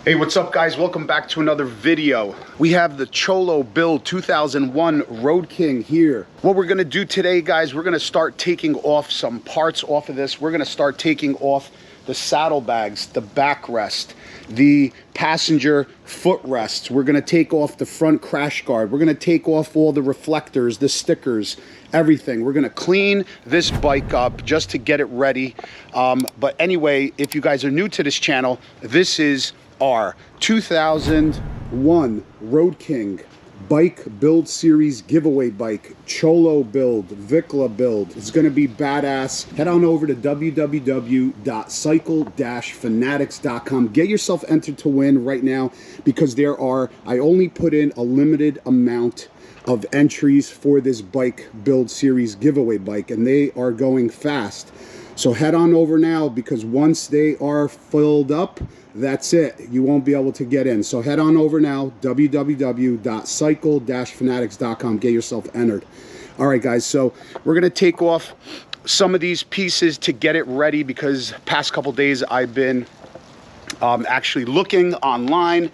Hey, what's up guys? Welcome back to another video. We have the Cholo build 2001 Road King here. What we're gonna do today, guys, we're gonna start taking off some parts off of this. We're gonna start taking off the saddlebags, the backrest, the passenger footrests. We're gonna take off the front crash guard. We're gonna take off all the reflectors, the stickers, everything. We're gonna clean this bike up just to get it ready. But anyway, if you guys are new to this channel, this is our 2001 Road King bike build series giveaway bike. Cholo build, Vicla build. It's gonna be badass. Head on over to www.cycle-fanatix.com. Get yourself entered to win right now, because I only put in a limited amount of entries for this bike build series giveaway bike, and they are going fast. So head on over now, because once they are filled up, that's it. You won't be able to get in. So head on over now, www.cycle-fanatix.com. Get yourself entered. All right, guys. So we're going to take off some of these pieces to get it ready, because past couple days I've been actually looking online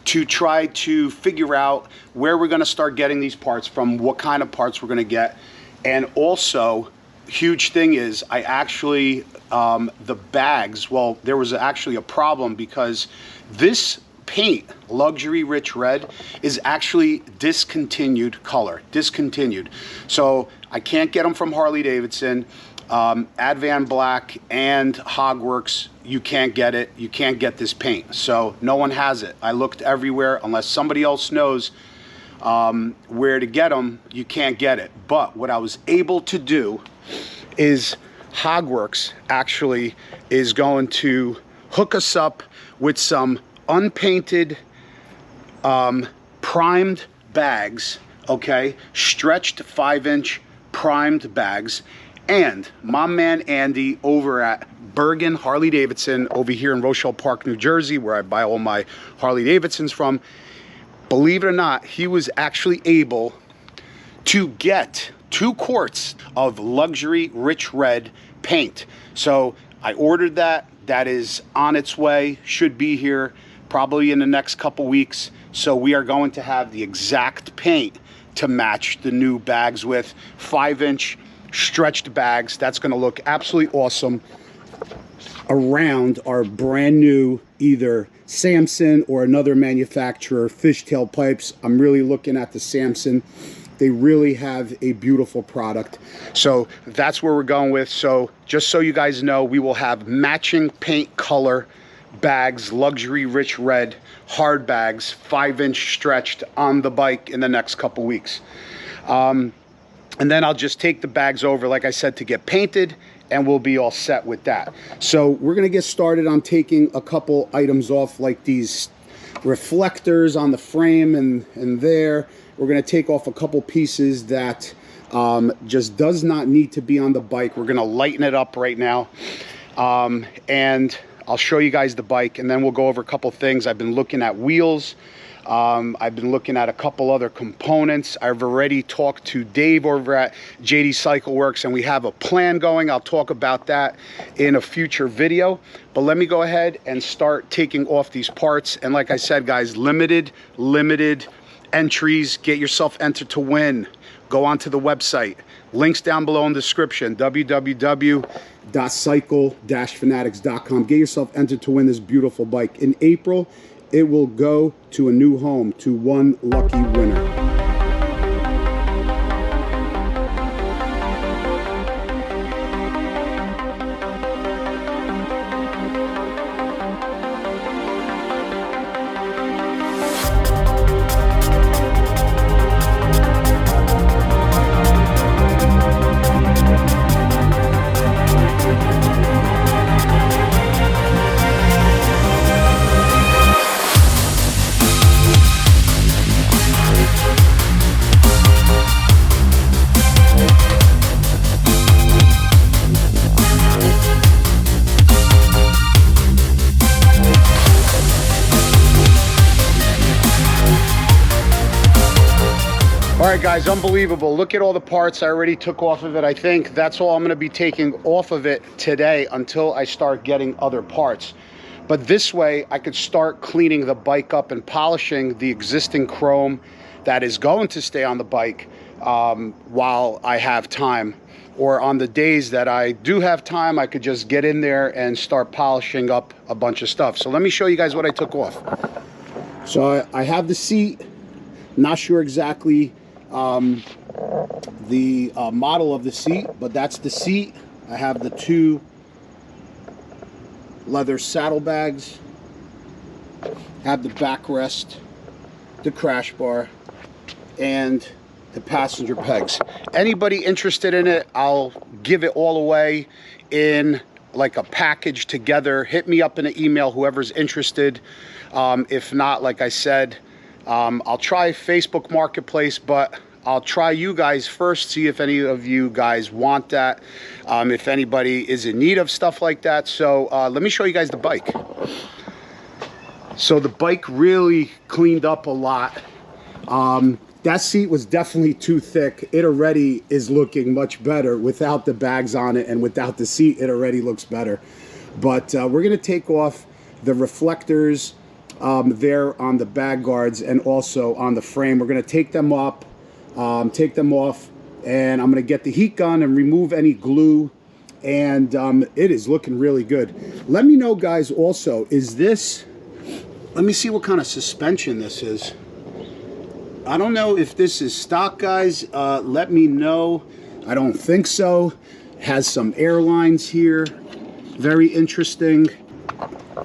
to try to figure out where we're going to start getting these parts from, what kind of parts we're going to get. And also, huge thing is, I actually the bags, well, there was actually a problem, because this paint, Luxury Rich Red, is actually discontinued color, discontinued. So I can't get them from Harley Davidson. Advan Black and Hogworks, you can't get it. You can't get this paint. So no one has it. I looked everywhere. Unless somebody else knows where to get them, you can't get it. But what I was able to do is Hogworks actually is going to hook us up with some unpainted primed bags, okay, stretched 5-inch primed bags. And my man Andy over at Bergen Harley Davidson over here in Rochelle Park, New Jersey, where I buy all my Harley Davidsons from, believe it or not, he was actually able to get 2 quarts of Luxury Rich Red paint. So I ordered that. That is on its way, should be here probably in the next couple weeks. So we are going to have the exact paint to match the new bags with 5-inch stretched bags. That's going to look absolutely awesome around our brand new either Samson or another manufacturer fishtail pipes. I'm really looking at the Samson. They really have a beautiful product. So that's where we're going with. So just so you guys know, we will have matching paint color bags, Luxury Rich Red hard bags, 5-inch stretched on the bike in the next couple weeks. And then I'll just take the bags over, like I said, to get painted, and we'll be all set with that. So we're gonna get started on taking a couple items off, like these reflectors on the frame and there. We're gonna take off a couple pieces that just does not need to be on the bike. We're gonna lighten it up right now. And I'll show you guys the bike, and then we'll go over a couple things. I've been looking at wheels. I've been looking at a couple other components. I've already talked to Dave over at JD Cycle Works, and we have a plan going. I'll talk about that in a future video. But let me go ahead and start taking off these parts. And like I said, guys, limited entries. Get yourself entered to win. Go onto the website. Links down below in the description. www.cycle-fanatix.com. Get yourself entered to win this beautiful bike. In April, it will go to a new home, to one lucky winner. All right, guys, unbelievable. Look at all the parts I already took off of it. I think that's all I'm going to be taking off of it today until I start getting other parts. But this way I could start cleaning the bike up and polishing the existing chrome that is going to stay on the bike while I have time. Or on the days that I do have time, I could just get in there and start polishing up a bunch of stuff. So let me show you guys what I took off. So I have the seat. Not sure exactly the model of the seat, but that's the seat. I have the 2 leather saddlebags, have the backrest, the crash bar, and the passenger pegs. Anybody interested in it, I'll give it all away in like a package together. Hit me up in an email, whoever's interested. If not, like I said, I'll try Facebook Marketplace, but I'll try you guys first, see if any of you guys want that, if anybody is in need of stuff like that. So let me show you guys the bike. So the bike really cleaned up a lot. That seat was definitely too thick. It already is looking much better without the bags on it, and without the seat, it already looks better. But we're gonna take off the reflectors there on the bag guards and also on the frame. We're gonna take them off, and I'm gonna get the heat gun and remove any glue, and it is looking really good. Let me know, guys, also, is this, let me see what kind of suspension this is. I don't know if this is stock, guys. Let me know. I don't think so. Has some airlines here. Very interesting.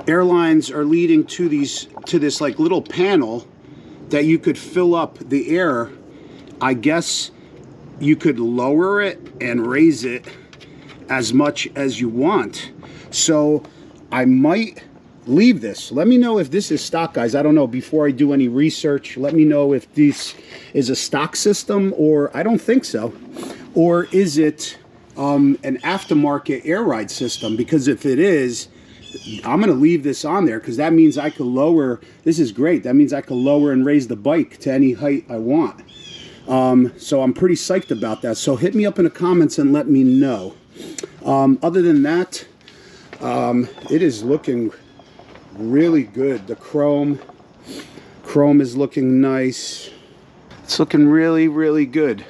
Airlines are leading to this like little panel that you could fill up the air. I guess you could lower it and raise it as much as you want. So I might leave this. Let me know if this is stock, guys. I don't know. Before I do any research, let me know if this is a stock system, or I don't think so. Or is it an aftermarket air ride system? Because if it is, I'm going to leave this on there, because that means I could lower. This is great. That means I could lower and raise the bike to any height I want. So I'm pretty psyched about that. So hit me up in the comments and let me know. Other than that, it is looking really good. The chrome is looking nice. It's looking really, really good.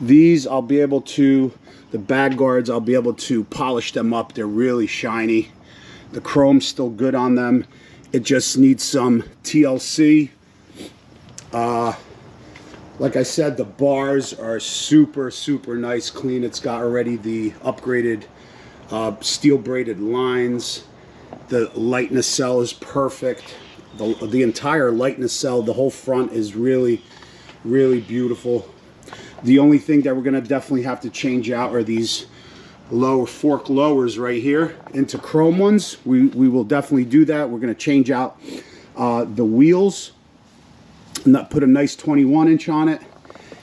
These I'll be able to, the bag guards, I'll be able to polish them up. They're really shiny. The chrome's still good on them. It just needs some TLC. Like I said, the bars are super, super nice, clean. It's got already the upgraded steel braided lines. The light nacelle is perfect. The entire light nacelle, the whole front is really, really beautiful. The only thing that we're gonna definitely have to change out are these lower fork lowers right here into chrome ones. We will definitely do that. We're gonna change out the wheels, and put a nice 21-inch on it.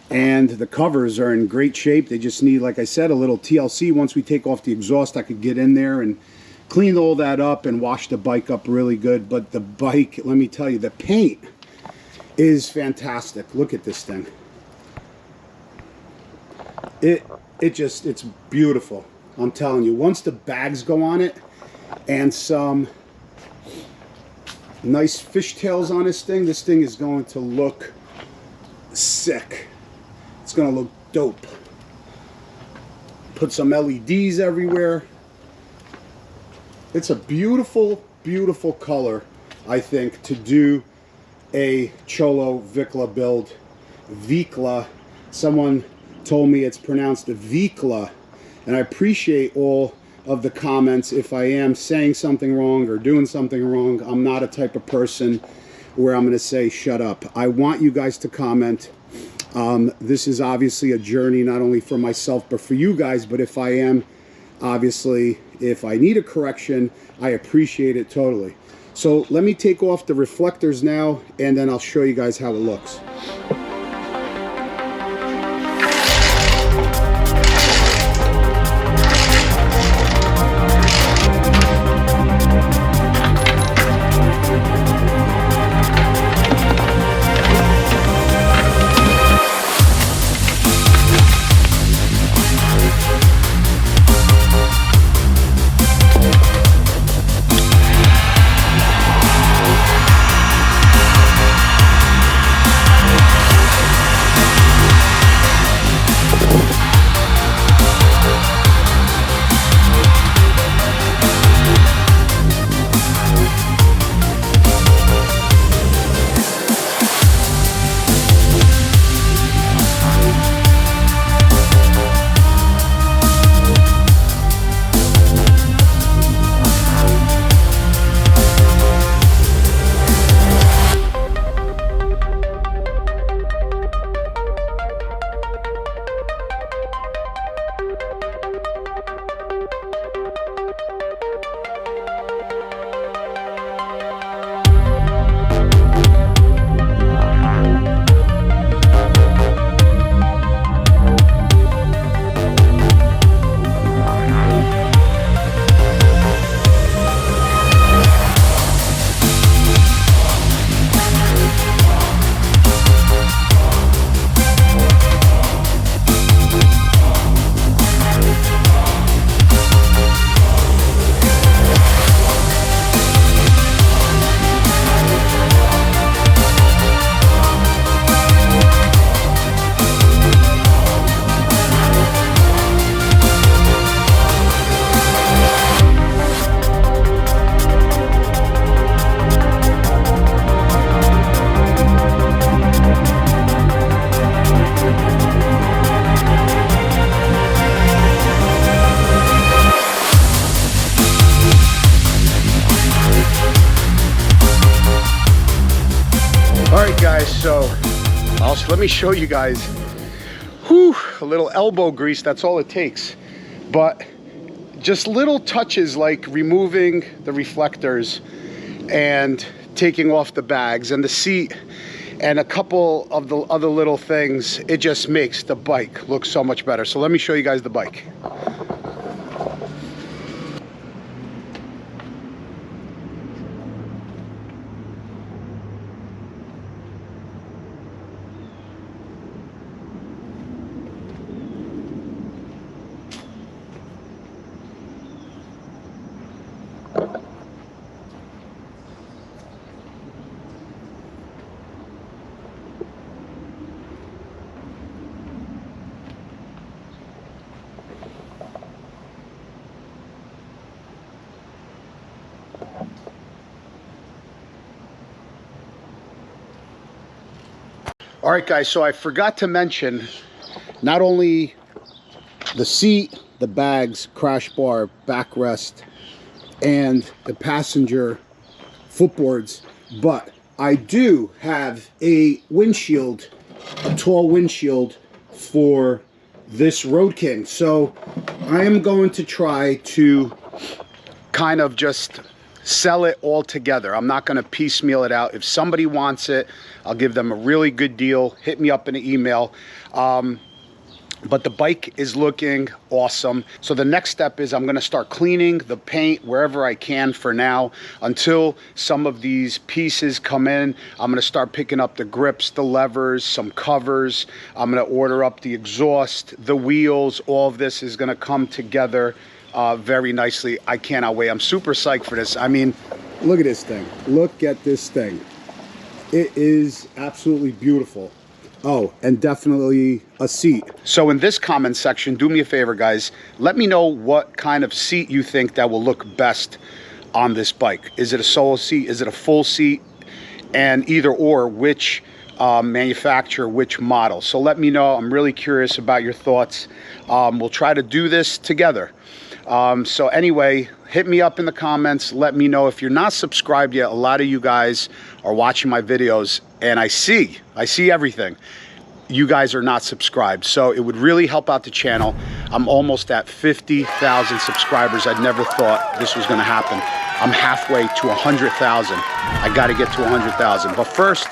And the covers are in great shape. They just need, like I said, a little TLC. Once we take off the exhaust, I could get in there and clean all that up and wash the bike up really good. But the bike, let me tell you, the paint is fantastic. Look at this thing. It's beautiful. I'm telling you, once the bags go on it and some nice fishtails on this thing is going to look sick. It's going to look dope. Put some LEDs everywhere. It's a beautiful, beautiful color, I think, to do a Cholo Vicla build. Vicla. Someone told me it's pronounced Vicla, and I appreciate all of the comments. If I am saying something wrong or doing something wrong, I'm not a type of person where I'm going to say shut up. I want you guys to comment. This is obviously a journey not only for myself but for you guys, but if I am, obviously, if I need a correction, I appreciate it totally. So let me take off the reflectors now, and then I'll show you guys how it looks. guys, so let me show you guys. Whew, a little elbow grease, that's all it takes. But just little touches like removing the reflectors and taking off the bags and the seat and a couple of the other little things, it just makes the bike look so much better. So let me show you guys the bike. All right, guys, so I forgot to mention not only the seat, the bags, crash bar, backrest, and the passenger footboards, but I do have a windshield, a tall windshield for this Road King. So I am going to try to kind of just sell it all together. I'm not going to piecemeal it out. If somebody wants it, I'll give them a really good deal. Hit me up in an email. But the bike is looking awesome. So the next step is I'm going to start cleaning the paint wherever I can for now until some of these pieces come in. I'm going to start picking up the grips, the levers, some covers. I'm going to order up the exhaust, the wheels. All of this is going to come together very nicely. I cannot wait. I'm super psyched for this. I mean, look at this thing. Look at this thing. It is absolutely beautiful. Oh, and definitely a seat. So in this comment section, do me a favor, guys. Let me know what kind of seat you think that will look best on this bike. Is it a solo seat? Is it a full seat? And either or, which manufacturer, which model? So let me know. I'm really curious about your thoughts. We'll try to do this together. So anyway, hit me up in the comments. Let me know if you're not subscribed yet. A lot of you guys are watching my videos and I see everything. You guys are not subscribed. So it would really help out the channel. I'm almost at 50,000 subscribers. I never thought this was going to happen. I'm halfway to 100,000. I got to get to 100,000. But first,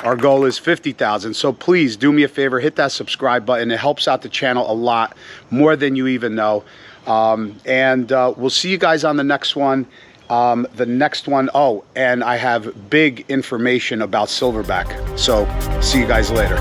our goal is 50,000. So please do me a favor, hit that subscribe button. It helps out the channel a lot, more than you even know. We'll see you guys on the next one. Oh, and I have big information about Silverback. So see you guys later.